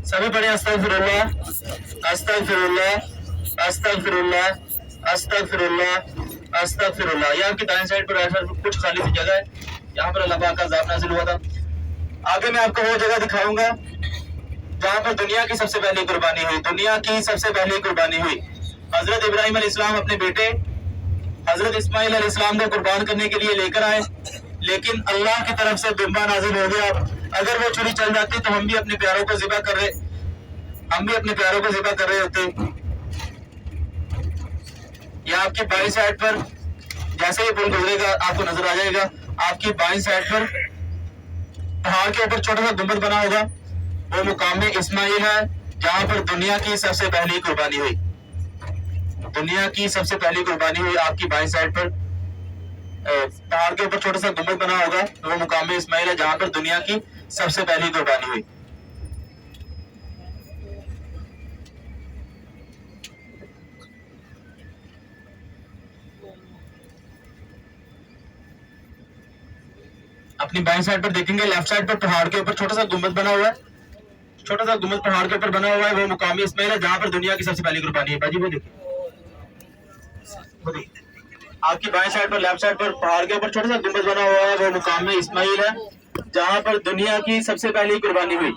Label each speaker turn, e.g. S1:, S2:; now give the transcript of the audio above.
S1: सभी पढ़े अस्तगफिरुल्लाह, अस्तगफिरुल्लाह, अस्तगफिरुल्लाह, अस्तगफिरुल्लाह, अस्तगफिरुल्लाह। ये आपकी दाएं साइड पर राइट साइड पर कुछ खाली सी जगह है, यहाँ पर अल्लाह पाक का अज़ाब नाज़िल हुआ था। आगे मैं आपको वो जगह दिखाऊंगा जहाँ पर दुनिया की सबसे पहली कुर्बानी हुई, दुनिया की सबसे पहली कुर्बानी हुई। हजरत इब्राहिम अलैहिस्सलाम अपने बेटे हजरत इस्माइल अलैहिस्सलाम को कुर्बान करने के लिए लेकर आए, लेकिन अल्लाह की तरफ से दुम्बा नाजिल हो गया। अगर वो छुरी चल जाती तो हम भी अपने प्यारों को ज़िबा कर रहे होते। या आपकी बाईं साइड पर जैसे ही पुल गुजरेगा आपको नजर आ जाएगा, आपकी बाईं साइड पर पहाड़ के ऊपर छोटा सा गुंबद बना होगा, वो मुकाम इस्माइल है जहाँ पर दुनिया की सबसे पहली कुर्बानी हुई। दुनिया की सबसे पहली कुर्बानी हुई आपकी बाईं साइड पर पहाड़ के ऊपर छोटा सा गुंबद बना होगा, वो मुकाम इस्माइल है जहाँ पर दुनिया की सबसे पहली कुर्बानी हुई। अपनी बाईं साइड पर देखेंगे, लेफ्ट साइड पर पहाड़ के ऊपर छोटा सा गुंबद बना हुआ है, छोटा सा गुंबद पहाड़ के ऊपर बना हुआ है, वो मुकामी इस्माइल है जहाँ पर दुनिया की सबसे पहली कुर्बानी है। भाजी वो देखिए, आपकी बाएं साइड पर लेफ्ट साइड पर पहाड़ के ऊपर छोटा सा गुंबद बना हुआ है, वो मुकाम इस्माइल है जहाँ पर दुनिया की सबसे पहली कुर्बानी हुई।